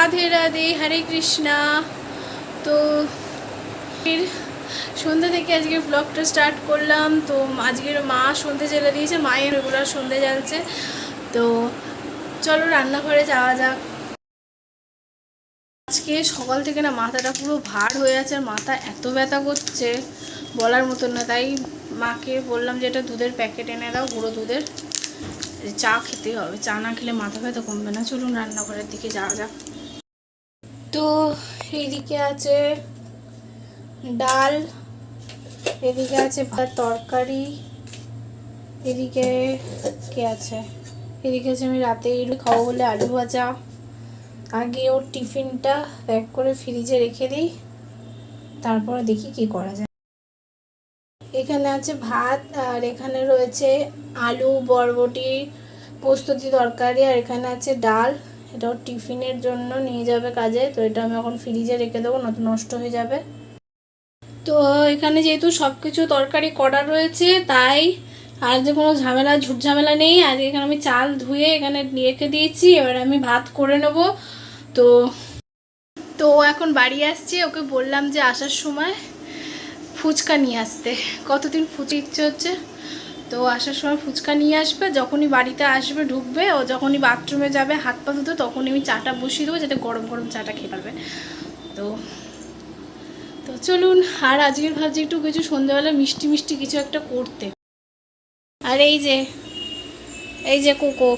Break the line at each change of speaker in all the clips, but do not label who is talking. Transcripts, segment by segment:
রাধে রাধে, হরে কৃষ্ণা। তো সন্ধ্যে থেকে আজকে ব্লগটা স্টার্ট করলাম। তো আজকের মা সন্ধ্যে জ্বেলে দিয়েছে, মায়ের রেগুলার সন্ধ্যে জ্বালছে। তো চলো রান্নাঘরে যাওয়া যাক। আজকে সকাল থেকে না মাথাটা পুরো ভার হয়ে আছে, আর মাথা এত ব্যথা করছে বলার মতন না। তাই মাকে বললাম যে এটা দুধের প্যাকেট এনে দাও, গুঁড়ো দুধের। চা খেতে হবে, চা না খেলে মাথা ব্যথা কমবে না। চলুন রান্নাঘরের দিকে যাওয়া যাক। তো এইদিকে আছে ডাল, এদিকে আছে ভাত তরকারি, এদিকে কে আছে, এদিকে আছে আমি রাতে খাবো বলে আলু ভাজা। আগে ওর টিফিনটা প্যাক করে ফ্রিজে রেখে দিই, তারপরে দেখি কি করা যায়। এখানে আছে ভাত, আর এখানে রয়েছে আলু বরবটি পোস্ততি তরকারি, আর এখানে আছে ডাল। এটা ওর টিফিনের জন্য নিয়ে যাবে কাজে। তো এটা আমি এখন ফ্রিজে রেখে দেবো, নয়তো নষ্ট হয়ে যাবে। তো এখানে যেহেতু সব কিছু তরকারি করা রয়েছে, তাই আর যে কোনো ঝামেলা ঝুট ঝামেলা নেই। আজকে এখানে আমি চাল ধুয়ে এখানে রেখে দিয়েছি, এবার আমি ভাত করে নেব। তো তো এখন বাড়ি আসছে, ওকে বললাম যে আসার সময় ফুচকা নিয়ে আসতে। কতদিন ফুচকা ইচ্ছে হচ্ছে, তো আসার সময় ফুচকা নিয়ে আসবে। যখনই বাড়িতে আসবে ঢুকবে, ও যখনই বাথরুমে যাবে হাত পা ধুতে, তখনই আমি চাটা বসিয়ে দেবো, যাতে গরম গরম চাটা খেয়ে পারবে। তো তো চলুন। আর আজকের ভাবছি একটু কিছু সন্ধ্যাবেলা মিষ্টি মিষ্টি কিছু একটা করতে। আর এই যে কোকো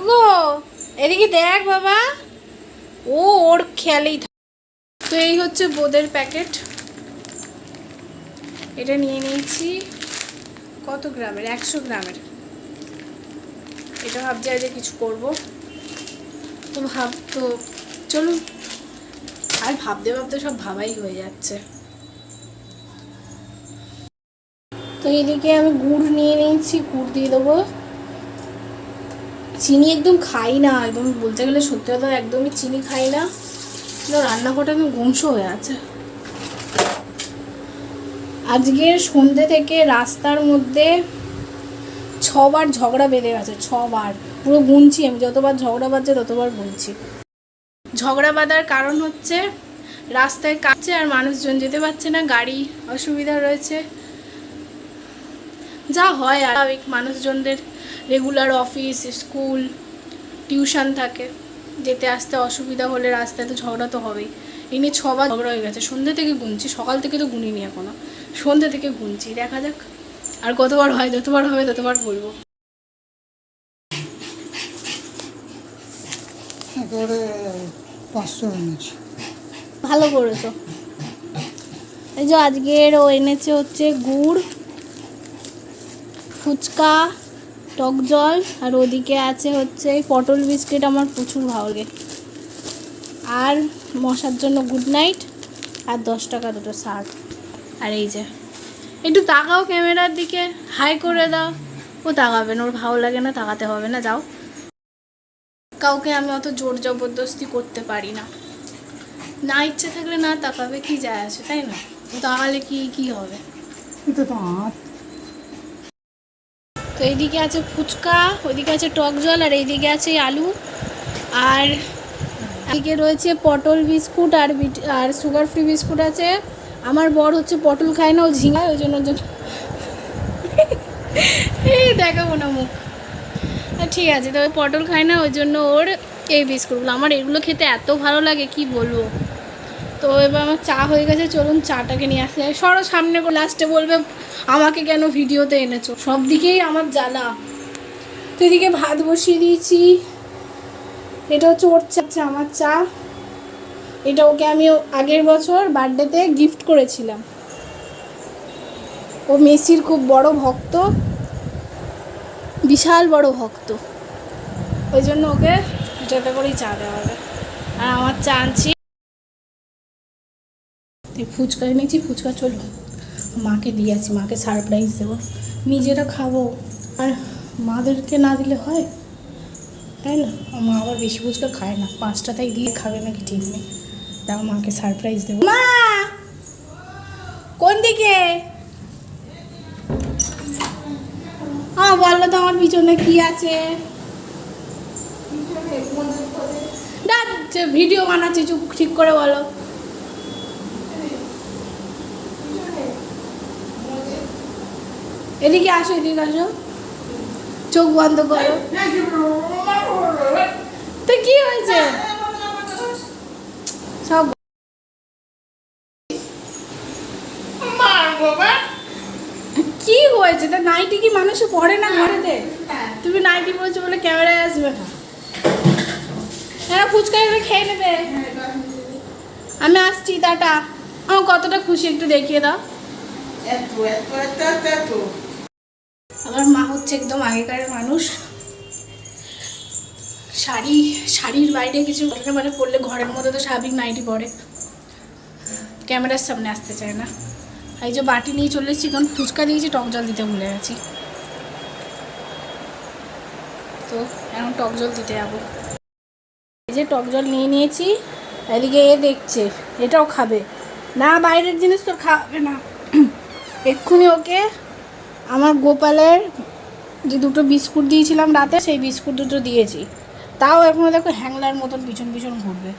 গো, এদিকে দেখ বাবা, ও ওর খেয়ালেই। তো এই হচ্ছে বোঁদের প্যাকেট, এটা নিয়ে নিয়েছি। কত গ্রামের? 100 গ্রামের। এটা ভাবছি আজ কিছু করব। তো চলুন। আর ভাবতে ভাবতে সব ভাবাই হয়ে যাচ্ছে। তো এদিকে আমি গুড় নিয়ে নিয়েছি, গুড় দিয়ে দেবো। চিনি একদম খাই না, একদম বলতে গেলে সত্যি কথা একদমই চিনি খাই না। রান্নাঘরটা একদম গুমস হয়ে আছে। আজকের সন্ধ্যে থেকে রাস্তার মধ্যে 6 বার ঝগড়া বেঁধে গেছে, 6 বার। পুরো গুনছি আমি, যতবার ঝগড়া বাজছে ততবার গুনছি। ঝগড়া বাঁধার কারণ হচ্ছে রাস্তায় কাটছে আর মানুষজন যেতে পারছে না, গাড়ি অসুবিধা রয়েছে। যা হয় আর মানুষজনদের রেগুলার অফিস স্কুল টিউশন থাকে, যেতে আসতে অসুবিধা হলে রাস্তায় তো ঝগড়া তো হবেই। এই নিয়ে 6 বার ঝগড়া হয়ে গেছে। সন্ধ্যে থেকে গুনছি, সকাল থেকে তো গুনিনি এখনো, সন্ধ্যে থেকে গুনছি। দেখা যাক আর কতবার হয়, যতবার হবে ততবার বলবো। ভালো করেছো। এই যে আজকের ও এনেছে হচ্ছে গুড়, ফুচকা, টক জল, আর ওদিকে আছে হচ্ছে পটল বিস্কিট। আমার প্রচুর ভালো লাগে। আর মশার জন্য গুড নাইট, আর 10 টাকা দুটো শার্ট। আর এই যে একটু তাকাও ক্যামেরার দিকে, হাই করে দাও। ও তাকাবে না, ওর ভালো লাগে না, তাকাতে হবে না, যাও। কাউকে আমি অত জোর জবরদস্তি করতে পারি না, না ইচ্ছে থাকলে না তাকাবে, কি যায় আসে, তাই না? ও তাকালে কি হবে? তো এইদিকে আছে ফুচকা, ওইদিকে আছে টক জল, আর এইদিকে আছে আলু, আর এদিকে রয়েছে পটল বিস্কুট আর সুগার ফ্রি বিস্কুট আছে। আমার বর হচ্ছে পটল খায় না, ও ঝিঙায়, ওই জন্য এই দেখাবো না মুখ। ঠিক আছে, তবে পটল খায় না, ওই জন্য ওর এই বিস্কুটগুলো। আমার এগুলো খেতে এত ভালো লাগে কি বলবো। তো এবার আমার চা হয়ে গেছে, চলুন চাটাকে নিয়ে আসতে। সরো সামনে, লাস্টে বলবে আমাকে কেন ভিডিওতে এনেছো। সব দিকেই আমার জ্বালা। তো এদিকে ভাত বসিয়ে দিয়েছি। এটা হচ্ছে ওর চা, আমার চা। এটা ওকে আমি আগের বছর বার্থডেতে গিফট করেছিলাম। ও মেসির খুব বড় ভক্ত, বিশাল বড় ভক্ত, ওই জন্য ওকে এটাতে করেই চা দেওয়া হবে। আর আমার চা আনছি, ফুচকা এনেছি। ফুচকা চলো মাকে দিয়ে আসি, মাকে সারপ্রাইজ দেবো। নিজেরা খাবো আর মাদেরকে না দিলে হয়, তাই না? মা আবার বেশি ফুচকা খায় না, 5টা তাই দিয়ে খাবে নাকি ঠিক নেই। তাও মাকে সারপ্রাইজ দেবো। মা কোন দিকে? বললো তো আমার পিছনে কি আছে। যে ভিডিও বানাচ্ছি, চুপ ঠিক করে বলো। এদিকে আসো, এদিকে আসো, চোখ বন্ধ করো। তো কি হয়েছে সব কি হয়েছে? তা নাইটি কি মানুষ পড়ে না ঘরেতে? তুমি নাইটি পড়েছো বলে ক্যামেরায় আসবে না? হ্যাঁ, ফুচকা এগুলো খেয়ে নেবে। আমি আসছি, টাটা। আমার কতটা খুশি একটু দেখিয়ে দাও। আমার মা হচ্ছে একদম আগেকার মানুষ। শাড়ির বাইরে কিছু মানে পরলে ঘরের মধ্যে তো স্বাভাবিক নাইটি পরে, ক্যামেরার সামনে আসতে চায় না। এই যে বাটি নিয়ে চলে এসেছি, কারণ ফুচকা দিয়েছি, টক জল দিতে ভুলে গেছি, তো এখন টক জল দিতে যাবো। এই যে টক জল নিয়ে নিয়েছি, এদিকে এ দেখছে, এটাও খাবে না, বাইরের জিনিস তো খাবে না। এক্ষুনি ওকে আমার গোপালের যে দুটো বিস্কুট দিয়েছিলাম রাতে, সেই বিস্কুট দুটো দিয়েছি, তাও এখনও দেখো হ্যাংলার মতন পিছন পিছন ঘুরবে,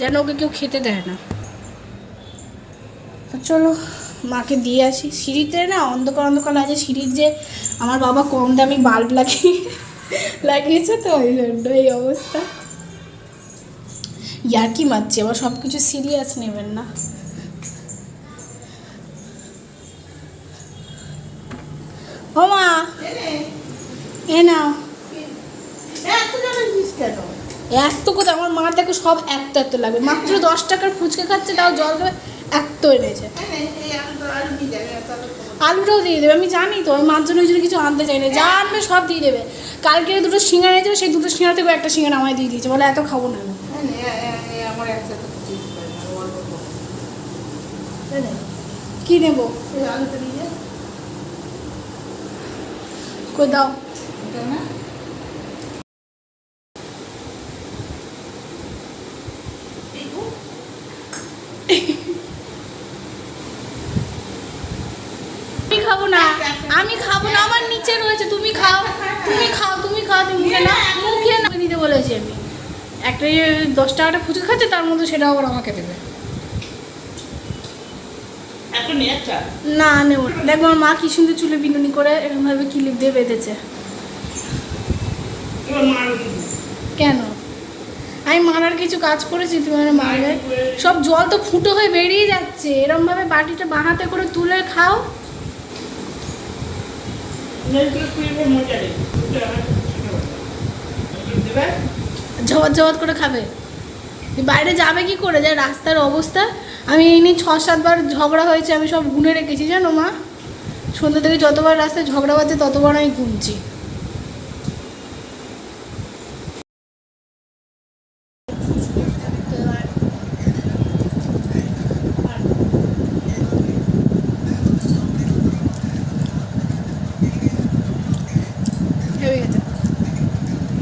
যেন ওকে কেউ খেতে দেয় না। তো চলো মাকে দিয়ে আসি। সিঁড়িতে না অন্ধকার অন্ধকার আছে, সিঁড়ির যে আমার বাবা কম দামি বাল্ব লাগিয়েছে, তো ওই জন্য এই অবস্থা। ইয়ার্কি মারছি, আবার সব কিছু সিরিয়াস নেবেন না। ও মা, এ নাও। এত কথা আমার মা দেখো, সব এত লাগবে, মাত্র 10 টাকার ফুচকা খাচ্ছে, তাও জল খাবে, এত এনেছে। আলুটাও দিয়ে দেবে, আমি জানি তো, ওই মার জন্য ওই জন্য কিছু আনতে চাই না, যা আনবে সব দিয়ে দেবে। কালকে দুটো সিঙ্গারা এনেছে, সেই দুটো সিঙ্গারা থেকে একটা সিঙ্গারা আমায় দিয়ে দিয়েছে, বলে এত খাবো না। কি নেবো? কই দাও। খাবো না, আমি খাবো না, আমার নিচে রয়েছে, তুমি খাও, তুমি খাও, তুমি খাও, তুমি মুখে না, মুখে না দিতে বলেছি আমি। একটা 10 টাকাটা ফুচকা খাচ্ছে, তার মধ্যে সেটা আবার আমাকে দেবে না। নেব দেখো, আমার মা কি সুন্দর চুলে বিনুনি করে এরকম ভাবে ক্লিপ দিয়ে বেঁধেছে। কেন আমি মারার কিছু কাজ করেছি? তুমি মারবে, সব জল তো ফুটো হয়ে বেরিয়ে যাচ্ছে, এরকম ভাবে বাটিটা বাঁহাতে করে তুলে খাও। ঝবাত ঝবাত করে খাবে, বাইরে যাবে কি করে? যা রাস্তার অবস্থা, আমি এই নিয়ে 6-7 বার ঝগড়া হয়েছে, আমি সব গুনে রেখেছি জানো মা। সন্ধ্যা থেকে যতবার রাস্তায় ঝগড়া বাজছে ততবার আমি গুনছি।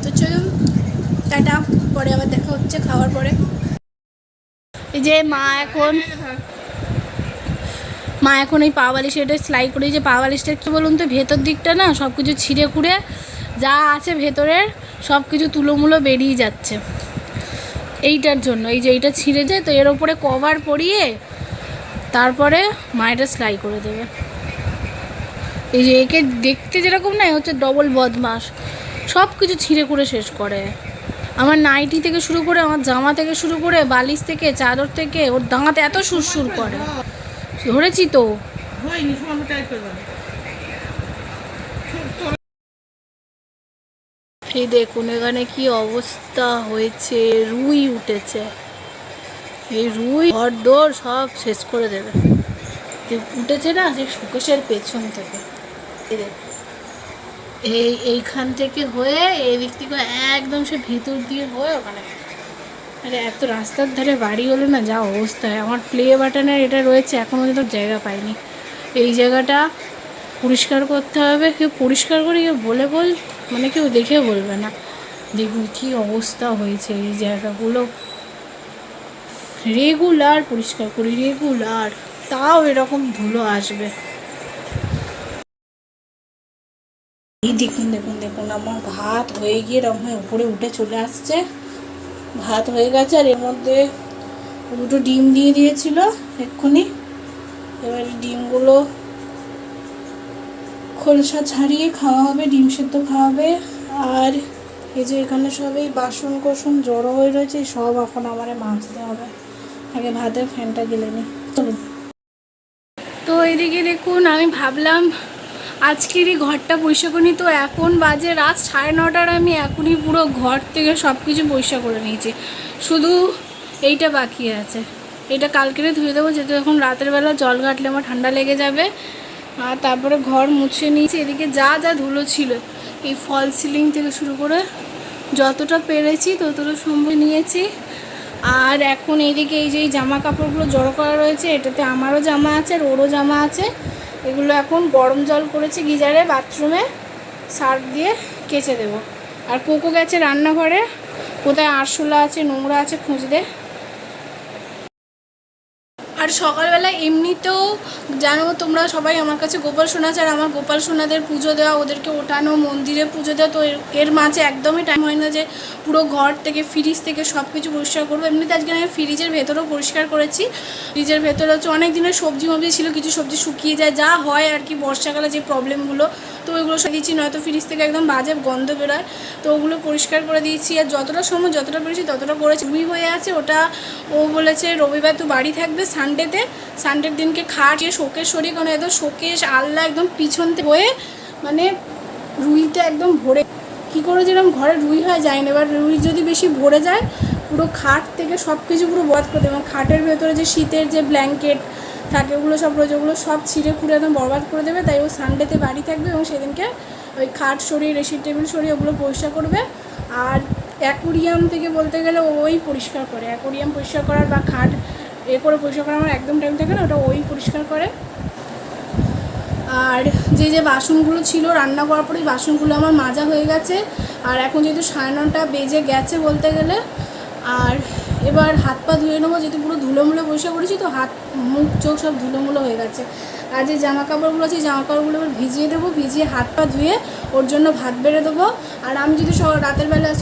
তো চলুন টাটা, পরে আবার দেখা হচ্ছে খাওয়ার পরে। এই যে মা এখন এই পা বালিশটা সেলাই করে, যে পা বালিশটা কী বলুন তো, ভেতর দিকটা না সব কিছু ছিঁড়ে খুঁড়ে যা আছে ভেতরের সব কিছু তুলোমুলো বেরিয়ে যাচ্ছে, এইটার জন্য। এই যে এইটা ছিঁড়ে যায়, তো এর ওপরে কভার পরিয়ে তারপরে মা এটা সেলাই করে দেবে। এই যে একে দেখতে যেরকম না, হচ্ছে ডবল বদমাস, সব কিছু ছিঁড়ে খুঁড়ে শেষ করে। আমার নাইটি থেকে শুরু করে, আমার জামা থেকে শুরু করে, বালিশ থেকে, চাদর থেকে, ওর দাঁত এত সুরসুর করে। ধরেছি তো, এই দেখুন এখানে কি অবস্থা হয়েছে, রুই উঠেছে। এই রুই ঘর দোর সব শেষ করে দেবে। উঠেছে না সেই শোকেসের পেছন থেকে, এইখান থেকে হয়ে এই দিক থেকে একদম সে ভিতর দিয়ে হয়ে ওখানে। আরে এত রাস্তার ধারে বাড়ি হলো না, যা অবস্থা। আমার প্লে বাটনের এটা রয়েছে, এখনও কিন্তু জায়গা পাইনি। এই জায়গাটা পরিষ্কার করতে হবে, কেউ পরিষ্কার করে কেউ মানে কেউ দেখে বলবে না। দেখুন কি অবস্থা হয়েছে, এই জায়গাগুলো রেগুলার পরিষ্কার করি, রেগুলার, তাও এরকম ধুলো আসবে। এই দেখুন দেখুন দেখুন, আমার ভাত হয়ে গিয়ে এরকম উপরে উঠে চলে আসছে। ভাত হয়ে গেছে, আর এর মধ্যে দুটো ডিম দিয়ে দিয়েছিল এক্ষুনি। এবার ডিমগুলো খোলসা ছাড়িয়ে খাওয়া হবে, ডিম সেদ্ধ খাওয়া হবে। আর এই যে এখানে সব এই বাসন কোসন জড়ো হয়ে রয়েছে, সব এখন আমার মাজতে হবে। আগে ভাতের ফ্যানটা গেলে নি। চলুন। তো এদিকে দেখুন, আমি ভাবলাম আজকেরই ঘরটা পরিষ্কার করি। তো এখন বাজে রাত 9:30, আমি এখনই পুরো ঘর থেকে সব কিছু পরিষ্কার করে নিয়েছি, শুধু এইটা বাকি আছে। এটা কালকে ধুয়ে দেবো, যেহেতু এখন রাতের বেলা জল ঘাটলে আমার ঠান্ডা লেগে যাবে। আর তারপরে ঘর মুছে নিয়েছি। এদিকে যা যা ধুলো ছিল, এই ফল সিলিং থেকে শুরু করে যতটা পেরেছি ততটা সম্ভব নিয়েছি। আর এখন এইদিকে এই যে এই জামা কাপড়গুলো জড়ো করা রয়েছে, এটাতে আমারও জামা আছে আর ওরও জামা আছে। এগুলো এখন গরম জল করেছি গিজারে, বাথরুমে সার্ফ দিয়ে কেচে দেবো। আর কোকো গেছে রান্নাঘরে, কোথায় আরশোলা আছে নোংরা আছে খুঁজতে। আর সকালবেলা এমনিতেও জানো তোমরা সবাই আমার কাছে গোপাল সোনা আছে, আর আমার গোপাল সোনাদের পুজো দেওয়া, ওদেরকে ওঠানো, মন্দিরে পুজো দেওয়া, তো এর মাঝে একদমই টাইম হয় না যে পুরো ঘর থেকে ফ্রিজ থেকে সব কিছু পরিষ্কার করবো। এমনিতে আজকে আমি ফ্রিজের ভেতরেও পরিষ্কার করেছি। ফ্রিজের ভেতরে হচ্ছে অনেক দিনের সবজি মবজি ছিল, কিছু সবজি শুকিয়ে যায়, যা হয় আর কি বর্ষাকালে যে প্রবলেমগুলো, তো ওইগুলো সব দিয়েছি, নয়তো ফ্রিজ থেকে একদম বাজে গন্ধ বেরোয়। তো ওগুলো পরিষ্কার করে দিয়েছি। আর যতটা সময় যতটা পেরেছি ততটা করেছি। রুই হয়ে আছে, ওটা ও বলেছে রবিবার তো বাড়ি থাকবে, সানডের দিনকে খাটিয়ে শোকেশ সরিয়ে, কারণ একদম শোকেশ আল্লা একদম পিছন থেকে হয়ে মানে রুইটা একদম ভরে, কী করে যেরকম ঘরে রুই হয় যায় না। এবার রুই যদি বেশি ভরে যায়, পুরো খাট থেকে সব কিছু পুরো বরবাদ করে দেবে। খাটের ভেতরে যে শীতের যে ব্ল্যাঙ্কেট থাকে ওগুলো সব রয়েছে, ওগুলো সব ছিঁড়ে খুঁড়ে একদম বরবাদ করে দেবে। তাই ও সানডেতে বাড়ি থাকবে এবং সেদিনকে ওই খাট সরিয়ে ড্রেসিং টেবিল সরিয়ে ওগুলো পরিষ্কার করবে। আর অ্যাকোরিয়াম থেকে বলতে গেলে ওই পরিষ্কার করে, অ্যাকোরিয়াম পরিষ্কার করার বা খাট করে পরিষ্কার করার আমার একদম টাইম থাকে না, ওটা ওই পরিষ্কার করে। আর যে যে বাসনগুলো ছিল রান্না করার পরে, বাসনগুলো আমার মাজা হয়ে গেছে। আর এখন যেহেতু 9:30 বেজে গেছে বলতে গেলে, আর এবার হাত পা ধুয়ে নেবো, যেহেতু পুরো ধুলোমুলো পরিষ্কার করেছি, তো হাত মুখ চোখ সব ধুলোমুলো হয়ে গেছে। আর যে জামা কাপড়গুলো আছে, জামা কাপড়গুলো এবার ভিজিয়ে দেবো, ভিজিয়ে হাত পা ধুয়ে ওর জন্য ভাত বেড়ে দেবো। আর আমি যদি রাতের বেলায়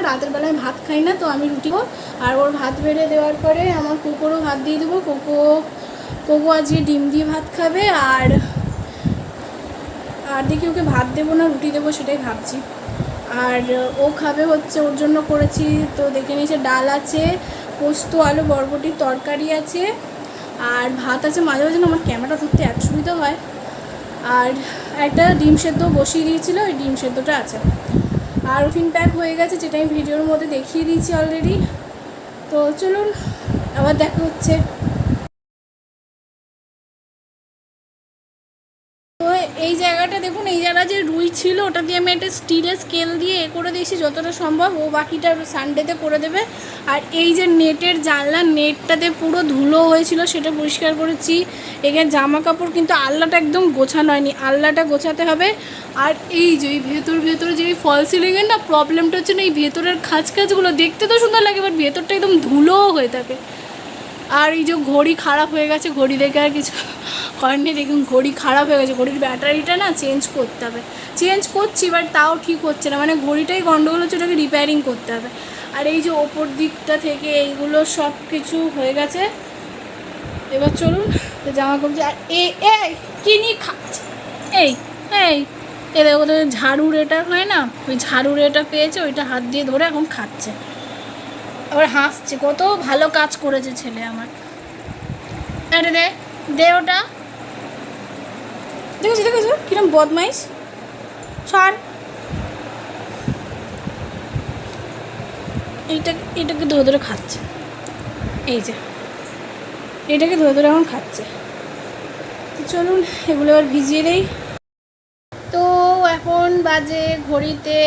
রাতের বেলায় ভাত খাই না, তো আমি রুটি খাবো। আর ওর ভাত বেড়ে দেওয়ার পরে আমার কোকোরও ভাত দিয়ে দেবো। কোকো আজকে ডিম দিয়ে ভাত খাবে। আর দেখি ওকে ভাত দেবো না রুটি দেবো সেটাই ভাবছি। আর ও খাবে হচ্ছে, ওর জন্য করেছি তো দেখে নিয়েছে, ডাল আছে, পোস্ত আলু বরবটির তরকারি আছে, আর ভাত আছে। মাঝে মাঝে আমার ক্যামেরাটা ধরতে এত সুবিধা হয়। আর একটা ডিম সেদ্ধ বসিয়ে দিয়েছিল, ওই ডিম সেদ্ধটা আছে। আর টিফিন প্যাক হয়ে গেছে, যেটা আমি ভিডিওর মধ্যে দেখিয়ে দিয়েছি অলরেডি। তো চলুন আবার দেখা হচ্ছে। তো এই জায়গাটা দেখুন, এই জায়গা যে রুই ছিল ওটা দিয়ে আমি একটা স্টিলের স্কেল দিয়ে করে দিয়েছি যতটা সম্ভব। ও বাকিটা সানডেতে করে দেবে। আর এই যে নেটের জানলা, নেটটাতে পুরো ধুলো হয়েছিল, সেটা পরিষ্কার করেছি। এখানে জামা কাপড় কিন্তু আল্লাটা একদম গোছানো হয়নি, আল্লাটা গোছাতে হবে। আর এই যে এই ভেতরে যে ফল সিলিংয়ের না প্রবলেমটা হচ্ছে না, এই ভেতরের খাঁজগুলো দেখতে তো সুন্দর লাগে, বাট ভেতরটা একদম ধুলোও হয়ে থাকে। আর এই যে ঘড়ি খারাপ হয়ে গেছে, ঘড়ি দেখে আর কিছু করার নেই। দেখুন ঘড়ি খারাপ হয়ে গেছে, ঘড়ির ব্যাটারিটা না চেঞ্জ করতে হবে। চেঞ্জ করছি বাট তাও ঠিক হচ্ছে না, মানে ঘড়িটাই গন্ডগোল হচ্ছে, ওটাকে রিপেয়ারিং করতে হবে। আর এই যে ওপর দিকটা থেকে এইগুলো সব কিছু হয়ে গেছে। এবার চলুন জামা কাপড়। আর কিনি খাচ্ছে এই দেখো, ওদের ঝাড়ুর এটা হয় না, ওই ঝাড়ুর এটা পেয়েছে, ওইটা হাত দিয়ে ধরে এখন খাচ্ছে। আবার হাসছে, কত ভালো কাজ করেছে ছেলে আমার। আরে দে ওটা, দেখেছো কিরম বদমাইশ। ছাড়, এটাকে ধরে ধরে খাচ্ছে। এই যে এটাকে ধরে ধরে এখন খাচ্ছে। তো চলুন এগুলো এবার ভিজিয়ে দেই। তো এখন বাজে ঘড়িতে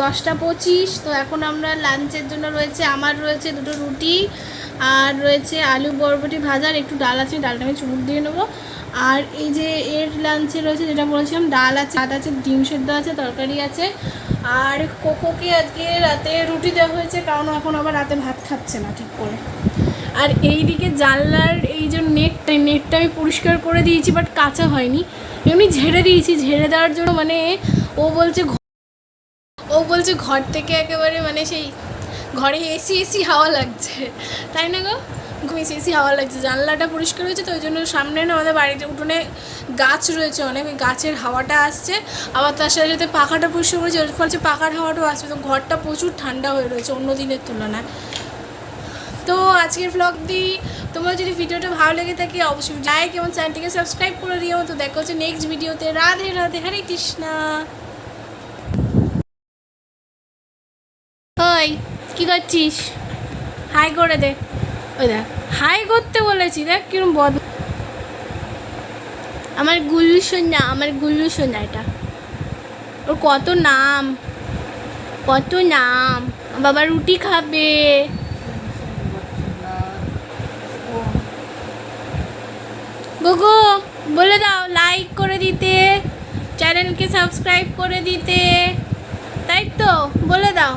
10:25। তো এখন আমরা লাঞ্চের জন্য আমার রয়েছে দুটো রুটি, আর রয়েছে আলু বরবটি ভাজা, আর একটু ডাল আছে, ডালটা আমি চুমুক দিয়ে নেবো। আর এই যে এর লাঞ্চে রয়েছে যেটা বলেছিলাম, ডাল আছে, ভাত আছে, ডিম সেদ্ধ আছে, তরকারি আছে। আর কোকোকে আজকে রাতে রুটি দেওয়া হয়েছে, কারণ এখন আবার রাতে ভাত খাচ্ছে না ঠিক করে। আর এই দিকে জানলার এই যে নেটটা আমি পরিষ্কার করে দিয়েছি, বাট কাঁচা হয়নি, এমনি ঝেড়ে দিয়েছি। ঝেড়ে দেওয়ার জন্য মানে ও বলছে ঘর থেকে একেবারে মানে সেই ঘরে এসি এসি হাওয়া লাগছে, তাই না গো? এসি এসি হাওয়া লাগছে, জানলাটা পরিষ্কার হয়েছে তো ওই জন্য সামনে না আমাদের বাড়িতে উঠোনে গাছ রয়েছে অনেক, ওই গাছের হাওয়াটা আসছে, আবার তার সাথে সাথে পাখাটা পরিষ্কার করেছে, ওর ফলে পাখার হাওয়াটাও আসছে, তো ঘরটা প্রচুর ঠান্ডা হয়ে রয়েছে অন্য দিনের তুলনায়। তো আজকের ব্লগ দিই, তোমার যদি ভিডিওটা ভালো লেগে থাকে অবশ্যই লাইক এবং চ্যানেলটিকে সাবস্ক্রাইব করে দিও। তো দেখা হচ্ছে নেক্সট ভিডিওতে। রাধে রাধে, হরে কৃষ্ণা। ওই কী করছিস? হাই করে দে। ওই দেখ হাই করতে বলেছি, দেখ কিরম বদ। আমার গুল্লু সোনা, আমার গুল্লু সোনা, এটা ওর কত নাম, কত নাম। বাবা রুটি খাবে। গোগো বলে দাও লাইক করে দিতে, চ্যানেলকে সাবস্ক্রাইব করে দিতে, তাই তো বলে দাও।